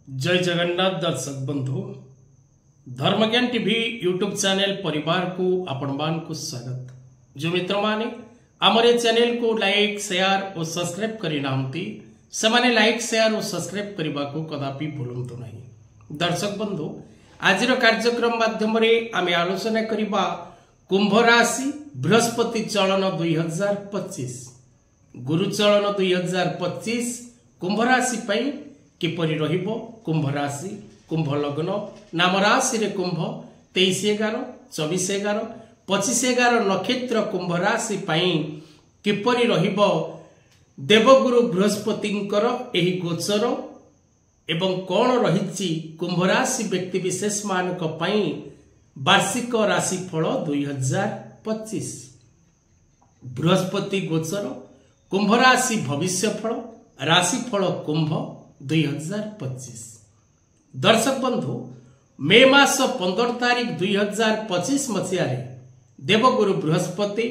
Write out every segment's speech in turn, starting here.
जय जगन्नाथ दर्शक बंधु धर्मज्ञान टीवी यूट्यूब चैनल परिवार को आपण मान को स्वागत। जो मित्र माने आमरे चैनल को लाइक शेयर और सब्सक्राइब करि नांती समाने लाइक शेयर और सब्सक्राइब करबा को कदापि भूलंतु नहीं। दर्शक बंधु आज कार्यक्रम माध्यम रे आमे आलोचना करिबा कुंभ राशि बृहस्पति चलन 2025 गुरु चलन 2025 कुंभ राशि पई किपरि रहिबो। कुंभ राशि कुंभ लग्न नाम राशि रे कुंभ 23/11 24/11 25/11 नक्षत्र कुंभ राशि पई किपरि रहिबो। देवगुरु बृहस्पतिंकर एही गोचर एवं कोण रहिछि कुंभ राशि व्यक्ति विशेष मानक पई वार्षिक राशि फल 2025 बृहस्पति गोचर कुंभ राशि भविष्य फल राशि फल कुंभ 2025। दर्शक बंधु मे मास 15 तारिख 2025 मसीह देवगुरु बृहस्पति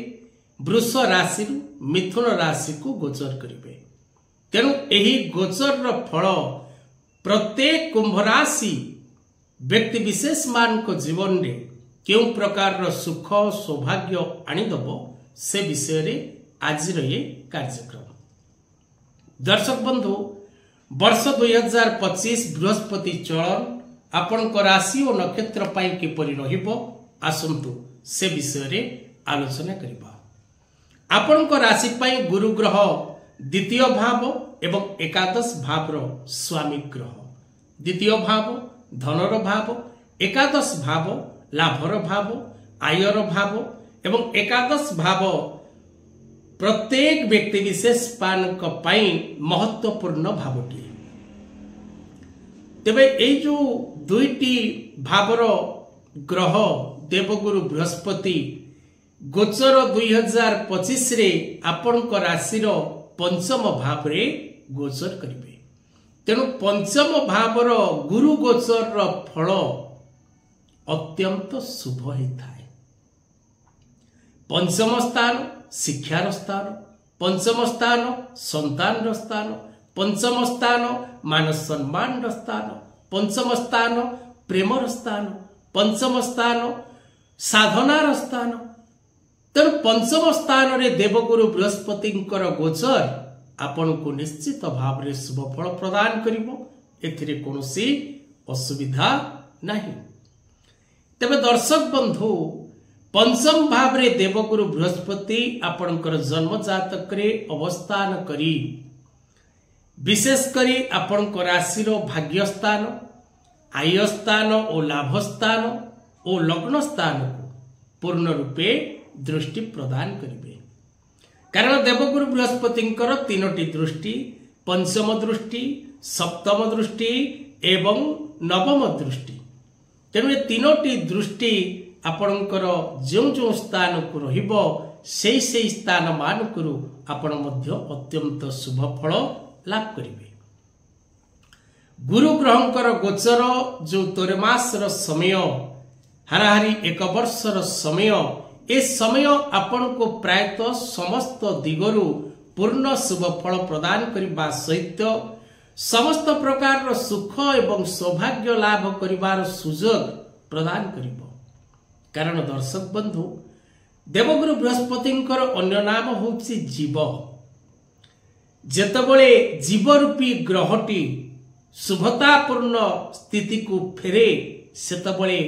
वृष राशि मिथुन राशि को गोचर करिवे। तेणु एही गोचर फल प्रत्येक कुंभ राशि व्यक्ति विशेष मान को जीवन रे केउ प्रकार सुख सौभाग्य आनीदब से विषय रे आज ये कार्यक्रम। दर्शक बंधु वर्ष 2025 बृहस्पति चलन आपण को राशि और नक्षत्र पाई किपरि रहिबो आसंतु से विषय रे आलोचना करिबा। आपण को राशि पाई गुरु ग्रह द्वितीय भाव एवं एकादश भाव रो स्वामी ग्रह। द्वितीय भाव धनर भाव, एकादश भाव लाभर भाव, आयर भाव एवं एकादश भाव प्रत्येक व्यक्ति विशेष पानक पाई महत्वपूर्ण भावटी। तेबे एई जो दुईटी भावर ग्रह देवगुरु बृहस्पति गोचर 2025 रे आपण को राशि रो पंचम भाव रे गोचर करिवे। तेणु पंचम भावर गुरु गोचर रो फल अत्यंत शुभ होइथाय। पंचम स्थान शिक्षार स्थान, पंचम स्थान संतान स्थान, पंचम स्थान मान सम्मान स्थान, पंचम स्थान प्रेमर स्थान, पंचम स्थान साधनार स्थान। तेणु पंचम स्थान रे देवगुरु बृहस्पतिंकर गोचर आपण को निश्चित भाव रे शुभ फल प्रदान करिवो। एथिरे कोनोसी असुविधा नहीं। तबे दर्शक बंधु पंचम भाव रे देवगुरु बृहस्पति आपणकर जन्म जातक रे अवस्थान करी विशेष करी आपणक राशि रो भाग्य स्थान, आय स्थान और लाभ स्थान और लग्न स्थान को पूर्ण रूपे दृष्टि प्रदान करिवे। कारण देवगुरु बृहस्पतिंकर तीनोटी दृष्टि पंचम दृष्टि, सप्तम दृष्टि एवं नवम दृष्टि। तेणु ए तीनोटी दृष्टि आपणकर जो जो स्थान को रहिबो सेई सेई स्थान मानकरू आपण मध्य अत्यंत शुभ फल लाभ करिवे। गुरु ग्रहंकर गोचर जो 3 मास रो समय हाराहारी 1 वर्ष रो समय ए समय आपण को प्रायतः समस्त दिगरु पूर्ण शुभ फल प्रदान करिबा सहित समस्त प्रकार रो सुख एवं सौभाग्य लाभ करिबार सुजोग प्रदान करिबो। कारण दर्शक बंधु देवगुरु बृहस्पतिंकर अन्य नाम होछि जीव। जेतबळे जीव रूपी ग्रहटी शुभतापूर्ण स्थिति को फेरे सेतबळे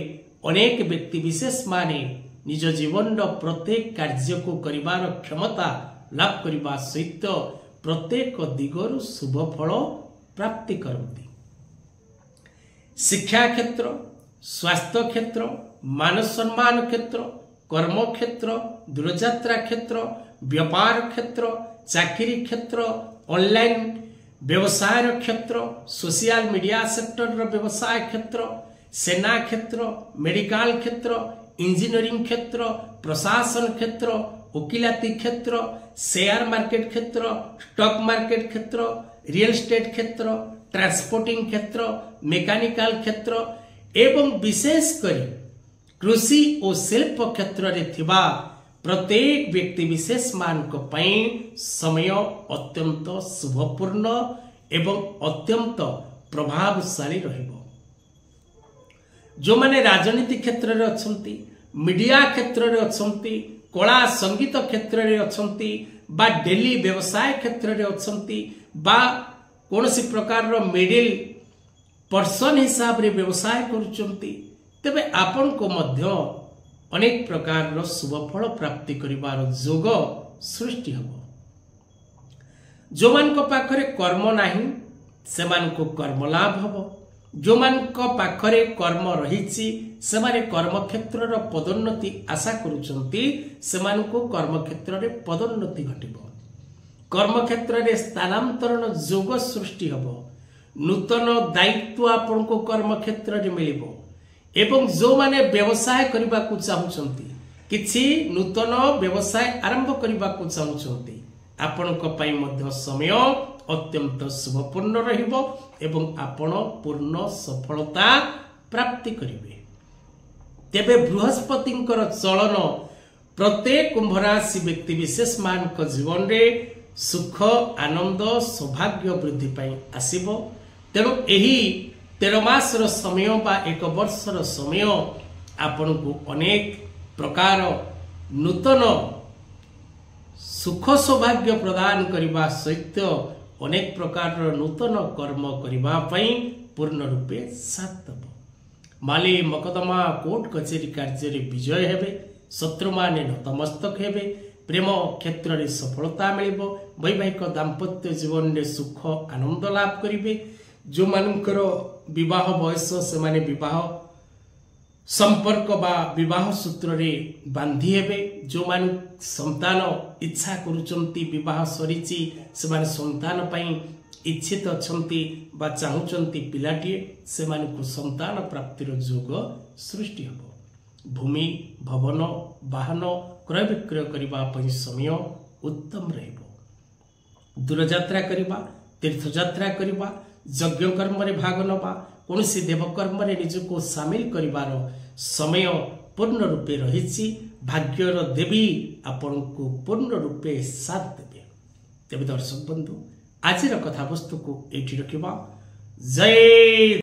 अनेक व्यक्ति विशेष माने निज जीवन प्रत्येक कार्य को करिबार क्षमता लाभ करिबा सहित प्रत्येक दिगरु शुभ फल प्राप्ति करती। शिक्षा क्षेत्र, स्वास्थ्य क्षेत्र, मान सम्मान क्षेत्र, कर्म क्षेत्र, दूरयात्रा क्षेत्र, व्यापार क्षेत्र, चाकरी क्षेत्र, ऑनलाइन व्यवसाय क्षेत्र, सोशल मीडिया सेक्टर व्यवसाय क्षेत्र, सेना क्षेत्र, मेडिकल क्षेत्र, इंजीनियरिंग क्षेत्र, प्रशासन क्षेत्र, वकिलाती क्षेत्र, शेयर मार्केट क्षेत्र, स्टॉक मार्केट क्षेत्र, रियल एस्टेट क्षेत्र, ट्रांसपोर्टिंग क्षेत्र, मेकानिकल क्षेत्र एवं विशेष करी कृषि और शिल्प क्षेत्र रे थिबा प्रत्येक व्यक्ति विशेष मान को पई समय अत्यंत शुभपूर्ण एवं अत्यंत प्रभावशाली रहिबो। जो माने राजनीति क्षेत्र रे अछंती, मीडिया क्षेत्र रे अछंती, कला संगीत क्षेत्र रे अछंती, बा डेली व्यवसाय क्षेत्र रे अछंती, बा कोनसी प्रकार रो मिडिल पर्सन हिसाब रे व्यवसाय करूचंती, तेबे आपन को मध्य अनेक प्रकार रो शुभ फल प्राप्ति करिवार जोग सृष्टि हबो। जो मान को पाखरे कर्म नाही सेमान को कर्म लाभ हबो। जो मान को पाखरे कर्म रहिछि सेमाने कर्म क्षेत्र रो पदोन्नति आशा करूचंती, सेमान को कर्म क्षेत्र रे पदोन्नति घटिबो। कर्म क्षेत्र रे स्थानांतरण जोग सृष्टि हबो। नूतन दायित्व आपन को कर्म क्षेत्र रे मिलिबो। एवं जो माने व्यवसाय करबा को चाहुचंती, किछि नूतन व्यवसाय आरंभ करबा को चाहुचंती, आपन को पई मध्य समय अत्यंत शुभपूर्ण रहिबो एवं आपण पूर्ण सफलता प्राप्ति करिवे। तेबे बृहस्पतिंकर चलन प्रत्येक कुंभ राशि व्यक्ति विशेष मान को जीवन रे सुख आनंद सौभाग्य वृद्धि पाई आसीबो। तेणु एही 13 मास रो समय बा 1 वर्ष रो समय आपण को अनेक प्रकार नूतन सुख सौभाग्य प्रदान करबा सहित अनेक प्रकार नूतन कर्म करबा पई पूर्ण रूपे साथ दबो। माली मकदमा कोर्ट कचेरी कार्य रे विजय हेबे। शत्रु माने नतमस्तक हेबे। प्रेम क्षेत्र रे सफलता मिलिबो। वैवाहिक दाम्पत्य जीवन रे सुख आनंद लाभ करिवे। जो मानकर विवाह बयस से माने विवाह संपर्क बा विवाह सूत्र रे बांधी हेबे। जो मान संतान इच्छा करूचंती विवाह सरीची से माने संतान पई इच्छित अछंती बा चाहुचंती पिलाटिए से माने को संतान प्राप्तिर जोग सृष्टि हबो। भूमि भवन वाहन क्रय विक्रय करबा पई समय उत्तम रहइबो। दूर यात्रा करबा, तीर्थ यात्रा करबा, यज्ञ कर्म रे भाग नबा, कोनसी देव कर्म रे निजको शामिल करिवार समय पूर्ण रूपे रहिछि। भाग्यर देवी आपण को पूर्ण रूपे साथ देबे। तेबे दर्शक बंधु, आजिर कथा वस्तु को एठी रखिबा। जय